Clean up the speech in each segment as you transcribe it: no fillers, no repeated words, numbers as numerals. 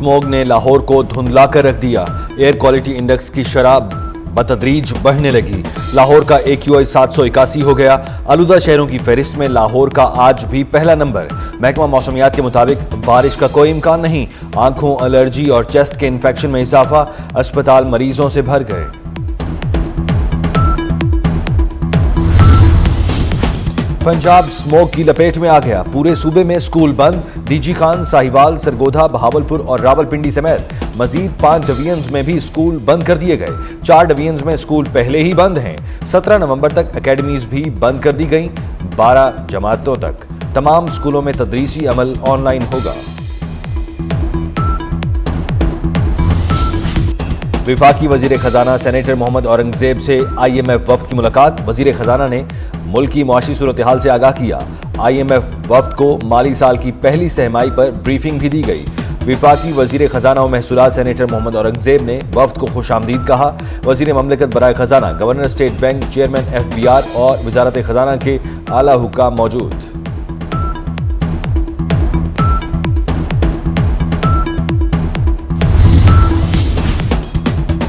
Smog ने लाहौर को धुंधला कर रख दिया। एयर क्वालिटी इंडेक्स की शरह बतदरीज बढ़ने लगी। लाहौर का AQI 781 हो गया। आलूदा शहरों की फहरिस्त में लाहौर का आज भी पहला नंबर। महकमा मौसमियात के मुताबिक बारिश का कोई इम्कान नहीं। आंखों, एलर्जी और चेस्ट के इन्फेक्शन में इजाफा। अस्पताल मरीजों से भर गए। पंजाब स्मोक की लपेट में आ गया। पूरे सूबे में स्कूल बंद। डीजी खान, साहिवाल, सरगोधा, बहावलपुर और रावलपिंडी समेत मजीद 5 डिवीजन्स में भी स्कूल बंद कर दिए गए। 4 डिवीजन्स में स्कूल पहले ही बंद हैं। 17 नवंबर तक एकेडमीज भी बंद कर दी गईं। 12 जमातों तक तमाम स्कूलों में तदरीसी अमल ऑनलाइन होगा। विफाकी वजीर खजाना सेनेटर मोहम्मद औरंगजेब से IMF वफ्द की मुलाकात। वजीर खजाना ने मुल्क की मुआशी सूरत हाल से आगाह किया। IMF वफ्द को माली साल की पहली सहमाई पर ब्रीफिंग भी दी गई। विफाकी वजीर खजाना और महसूलात सेनेटर मोहम्मद औरंगजेब ने वफ्द को खुशामदीद कहा। वजीर ममलकत बराए खजाना, governor state bank, chairman FBR और वजारत खजाना के आला हुक्काम मौजूद।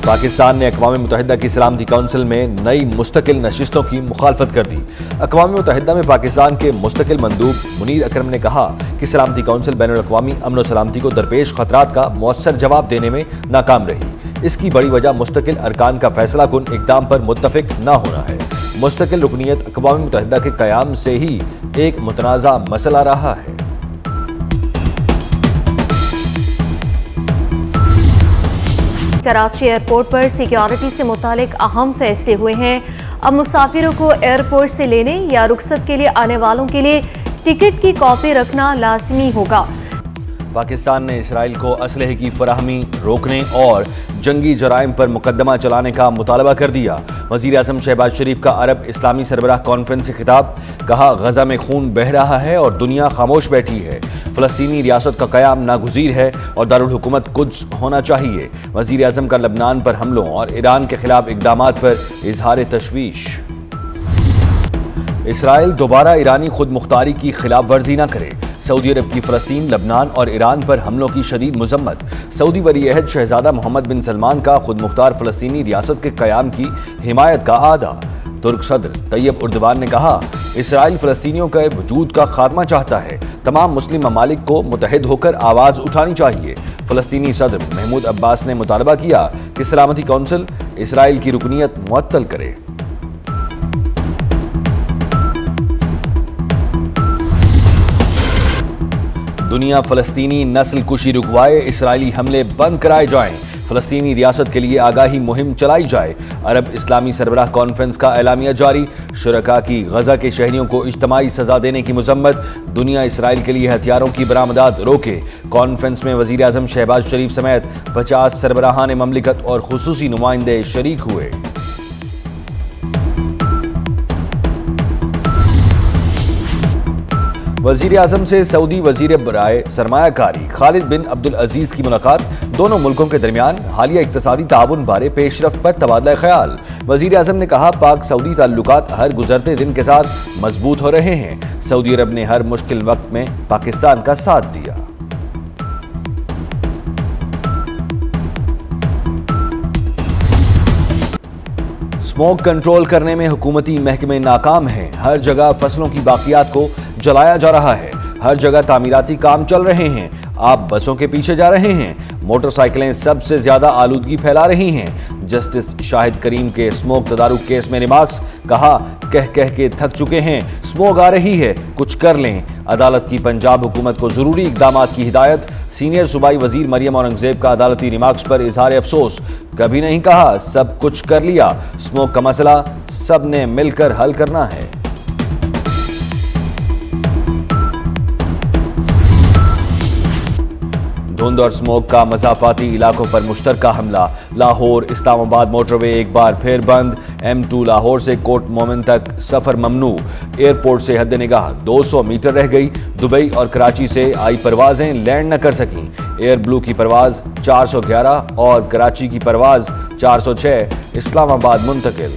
पाकिस्तान ने अक़वाम मुत्तहिदा की सलामती काउंसिल में नई मुस्तकिल नशिस्तों की मुखालफत कर दी। अक़वाम मुत्तहिदा में पाकिस्तान के मुस्तकिल मंदूब मुनीर अकरम ने कहा कि सलामती काउंसिल बैनुल-अक़वामी अमन व सलामती को दरपेश खतरात का मौसर जवाब देने में नाकाम रही। इसकी बड़ी वजह मुस्तकिल अरकान का फैसला कुन इक़दाम पर मुत्तफ़िक न होना है। मुस्तकिल रुकनीत अक़वाम मुत्तहिदा के क़याम से ही एक मुतनाज़ा मसला रहा है। कराची एयरपोर्ट पर सिक्योरिटी से मुतालिक अहम फैसले हुए हैं। अब मुसाफिरों को एयरपोर्ट से लेने या रुखसत के लिए आने वालों के लिए टिकट की कॉपी रखना लाजमी होगा। पाकिस्तान ने इसराइल को असलहे की फराहमी रोकने और जंगी जराइम पर मुकदमा चलाने का मुतालबा कर दिया। वज़ीर आज़म शहबाज शरीफ का अरब इस्लामी सरबराह कॉन्फ्रेंस से खिताब। कहा, गजा में खून बह रहा है और दुनिया खामोश बैठी है। फ़लस्तीनी रियासत का क़याम नागुज़ीर है और दारुल हुकूमत कुद्स होना चाहिए। वज़ीर आज़म का लबनान पर हमलों और ईरान के खिलाफ इक़दामात पर इजहार तशवीश। इसराइल दोबारा ईरानी खुद मुख्तारी की खिलाफ वर्जी न करे। सऊदी अरब की फ़लस्तीन, लबनान और ईरान पर हमलों की शदीद मज़म्मत। सऊदी वली अहद शहज़ादा मोहम्मद बिन सलमान का खुद मुख्तार फ़लस्तीनी रियासत के क़याम की हिमायत का आदा। तुर्क सदर तैयब उर्दवान ने कहा, इसराइल फ़लस्तीनियों के वजूद का खात्मा चाहता है। तमाम मुस्लिम ममालिक को मुत्तहिद होकर आवाज़ उठानी चाहिए। फ़लस्तीनी सदर महमूद अब्बास ने मुतालबा किया कि सलामती कौंसिल इसराइल की रुकनीत मुअत्तल करे। दुनिया फ़लस्तीनी नस्ल कुशी रुकवाए, इसराइली हमले बंद कराए जाएं। फ़लस्तीनी रियासत के लिए आगाही मुहिम चलाई जाए। अरब इस्लामी सरबराह कॉन्फ्रेंस का एलामिया जारी। शुरका की गजा के शहरियों को इज्तमाई सजा देने की मज़म्मत। दुनिया इसराइल के लिए हथियारों की बरामदात रोके। कॉन्फ्रेंस में वज़ीर आज़म शहबाज शरीफ समेत 50 सरबराहान ममलिकत और खुसूसी नुमाइंदे शरीक हुए। वज़ीर आज़म से सऊदी वज़ीर बराए सरमायाकारी खालिद बिन अब्दुल अजीज़ की मुलाकात। दोनों मुल्कों के दरमियान हालिया इक़्तिसादी ताउन बारे पेशरफ्त पर तबादला ख्याल। वज़ीर आज़म ने कहा, पाक सऊदी ताल्लुकात हर गुज़रते दिन के साथ मजबूत हो रहे हैं। सऊदी अरब ने हर मुश्किल वक्त में पाकिस्तान का साथ दिया। स्मोक कंट्रोल करने में हुकूमती महकमे नाकाम हैं। हर जगह फसलों की बाकियात को जलाया जा रहा है। हर जगह तामीराती काम चल रहे हैं। आप बसों के पीछे जा रहे हैं। मोटरसाइकिलें सबसे ज्यादा आलूदगी फैला रही हैं। जस्टिस शाहिद करीम के स्मोक तदारुक केस में रिमार्क्स। कहा, कह कह के थक चुके हैं, स्मोक आ रही है, कुछ कर लें। अदालत की पंजाब हुकूमत को जरूरी इक़दामात की हिदायत। सीनियर सूबाई वजीर मरियम औरंगजेब का अदालती रिमार्क्स पर इजहार अफसोस। कभी नहीं कहा सब कुछ कर लिया। स्मोक का मसला सब ने मिलकर हल करना है। धुंध और स्मोक का मज़ाफ़ाती इलाकों पर मुश्तरका हमला। लाहौर इस्लामाबाद मोटरवे एक बार फिर बंद। M2 लाहौर से कोट मोमिन तक सफ़र ममनू। एयरपोर्ट से हद निगाह 200 मीटर रह गई। दुबई और कराची से आई परवाजें लैंड न कर सकीं। एयर ब्लू की परवाज़ 411 और कराची की परवाज़ 406 इस्लामाबाद मुंतकिल।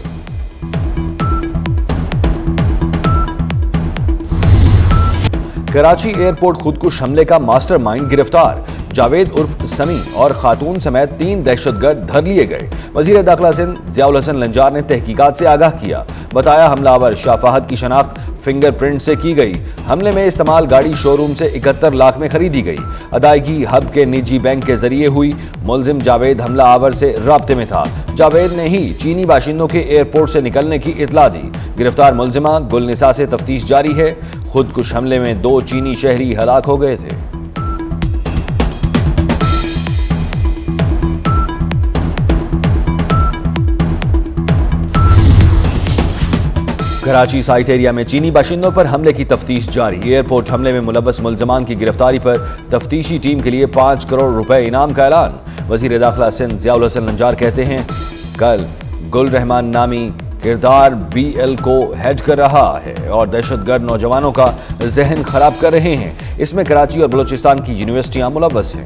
कराची एयरपोर्ट खुदकुश हमले का मास्टरमाइंड गिरफ्तार। जावेद उर्फ समी और खातून समेत 3 दहशतगर्द धर लिए गए। वजीर दाखिला सिंध ज़ियाउल हसन लंजार ने तहकीकात से आगाह किया। बताया हमलावर शाह फहद की शनाख्त फिंगरप्रिंट से की गई। हमले में इस्तेमाल गाड़ी शोरूम से 71 लाख में खरीदी गई। अदायगी हब के निजी बैंक के जरिए हुई। मुलजिम जावेद हमला आवर से राब्ते में था। जावेद ने ही चीनी बाशिंदों के एयरपोर्ट से निकलने की इतला दी। गिरफ्तार मुलजिमा गुलनिसा से तफ्तीश जारी है। खुदकुश हमले में 2 चीनी शहरी हलाक हो गए थे। कराची साइट एरिया में चीनी बाशिंदों पर हमले की तफ्तीश जारी। एयरपोर्ट हमले में मुलव्वस मुलजमान की गिरफ्तारी पर तफ्तीशी टीम के लिए 5 करोड़ रुपए इनाम का ऐलान। वजीर दाखिला सिंध ज़ियाउल हसन लंजार कहते हैं, कल गुल रहमान नामी किरदार BL को हेड कर रहा है और दहशतगर्द नौजवानों का जहन खराब कर रहे हैं। इसमें कराची और बलूचिस्तान की यूनिवर्सिटियां मुलव्वस हैं।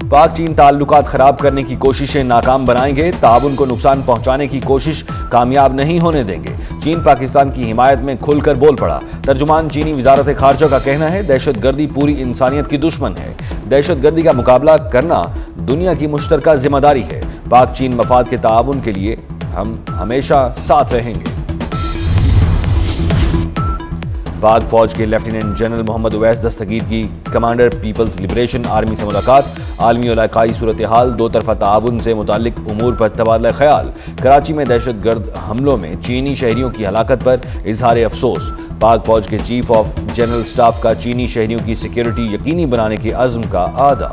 पाक चीन ताल्लुकात खराब करने की कोशिशें नाकाम बनाएंगे। ताउन को नुकसान पहुंचाने की कोशिश कामयाब नहीं होने देंगे। चीन पाकिस्तान की हिमायत में खुलकर बोल पड़ा। तर्जुमान चीनी वजारत खारजा का कहना है, दहशतगर्दी पूरी इंसानियत की दुश्मन है। दहशतगर्दी का मुकाबला करना दुनिया की मुश्तरका जिम्मेदारी है। पाक चीन मफाद के ताउन के लिए हम हमेशा साथ रहेंगे। पाक फौज के लेफ्टिनेंट जनरल मोहम्मद उवैस दस्तगीर की कमांडर पीपल्स लिबरेशन आर्मी से मुलाकात। आलमी और इलाकाई सूरत हाल, 2 तरफा ताउन से मुताल्लिक उमूर पर तबादला ख्याल। कराची में दहशतगर्द हमलों में चीनी शहरियों की हलाकत पर इजहार अफसोस। पाक फौज के चीफ ऑफ जनरल स्टाफ का चीनी शहरियों की सिक्योरिटी यकीनी बनाने के अज़्म का आदा।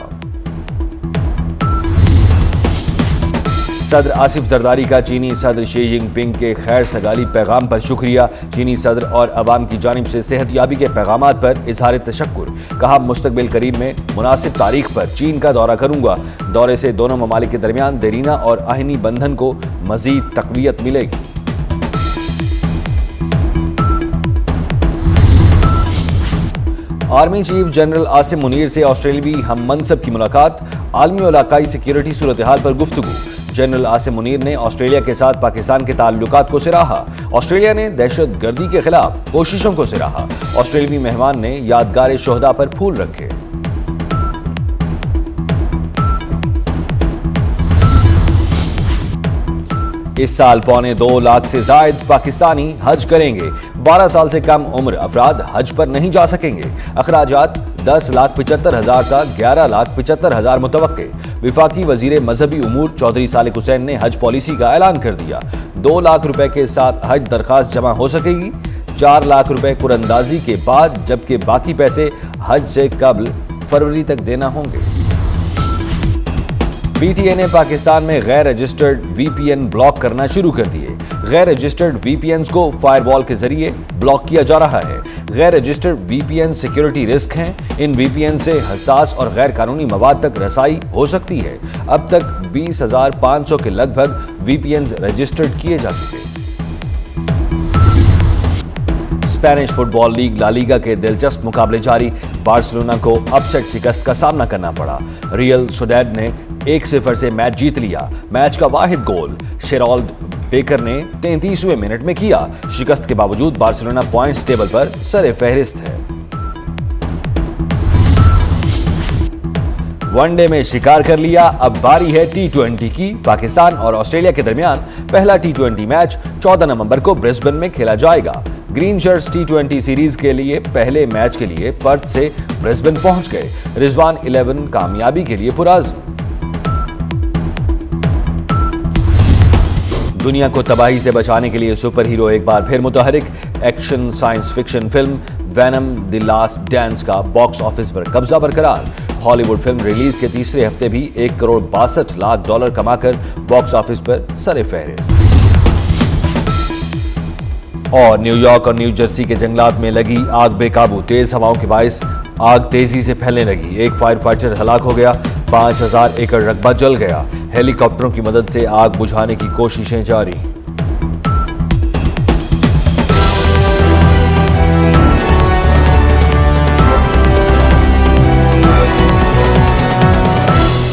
सदर आसिफ जरदारी का चीनी सदर शी जिनपिंग के खैर सगाली पैगाम पर शुक्रिया। चीनी सदर और अवाम की जानिब से सेहतयाबी के पैगामात पर इजहार तशक्कुर। कहा, मुस्तकबिल करीब में मुनासिब तारीख पर चीन का दौरा करूंगा। दौरे से दोनों ममालिक के दरमियान देरीना और आहिनी बंधन को मजीद तक़वियत मिलेगी। Army chief general Asim Munir से ऑस्ट्रेलियावी हम मनसब की मुलाकात। आलमी और इलाकाई सिक्योरिटी सूरत हाल पर गुफ्तगू। जनरल आसिम मुनीर ने ऑस्ट्रेलिया के साथ पाकिस्तान के ताल्लुकात को सराहा। ऑस्ट्रेलिया ने दहशतगर्दी के खिलाफ कोशिशों को सराहा। ऑस्ट्रेलियावी मेहमान ने यादगार शोहदा पर फूल रखे। इस साल 1.25 लाख से जायद पाकिस्तानी हज करेंगे। 12 साल से कम उम्र अफराद हज पर नहीं जा सकेंगे। अखराजात 10,75,000 का 11,75,000 मुतवक्के। विफाकी वजीर मजहबी उमूर चौधरी सालिक हुसैन ने हज पॉलिसी का ऐलान कर दिया। 2 लाख रुपए के साथ हज दरखास्त जमा हो सकेगी। 4 लाख रुपए कुरंदाजी के बाद, जबकि बाकी पैसे हज से कबल फरवरी तक देना होंगे। PTA ने पाकिस्तान में गैर रजिस्टर्ड VPN ब्लॉक करना शुरू कर दिए। गैर रजिस्टर्ड VPNs को फायरवॉल के जरिए ब्लॉक किया जा रहा है। गैर रजिस्टर्ड VPN सिक्योरिटी रिस्क हैं। इन VPN से हसास और गैर कानूनी मवाद तक रसाई हो सकती है। अब तक 20,500 के लगभग VPNs रजिस्टर्ड किए जा चुके। Spanish football league La Liga के दिलचस्प मुकाबले जारी। बार्सिलोना को अपसेट शिकस्त का सामना करना पड़ा। रियल सोसिएडाद ने 1-0 से मैच जीत लिया। मैच का वाहिद गोल शेरॉल्ड बेकर ने 33वें मिनट में किया। शिकस्त के बावजूद बार्सिलोना पॉइंट्स टेबल पर सरे फहरिस्त है। वनडे में शिकार कर लिया, अब बारी है T20 की। पाकिस्तान और ऑस्ट्रेलिया के दरमियान पहला T20 मैच 14 नवंबर को ब्रिस्बेन में खेला जाएगा। ग्रीन शर्ट्स T20 सीरीज के लिए पहले मैच के लिए पर्थ से ब्रिस्बेन पहुंच गए। रिजवान 11 कामयाबी के लिए पुराज़्म। दुनिया को तबाही से बचाने के लिए सुपर हीरो एक बार फिर मुतहरिक। Action science fiction film venom the last dance का बॉक्स ऑफिस पर कब्जा बरकरार। हॉलीवुड फिल्म रिलीज के तीसरे हफ्ते भी $1,62,00,000 कमाकर बॉक्स ऑफिस पर सरे फहरिस्त। और न्यूयॉर्क और न्यू जर्सी के जंगलात में लगी आग बेकाबू। तेज हवाओं के बायस आग तेजी से फैलने लगी। एक फायर फाइटर हलाक हो गया। 5,000 एकड़ रकबा जल गया। हेलीकॉप्टरों की मदद से आग बुझाने की कोशिशें जारी।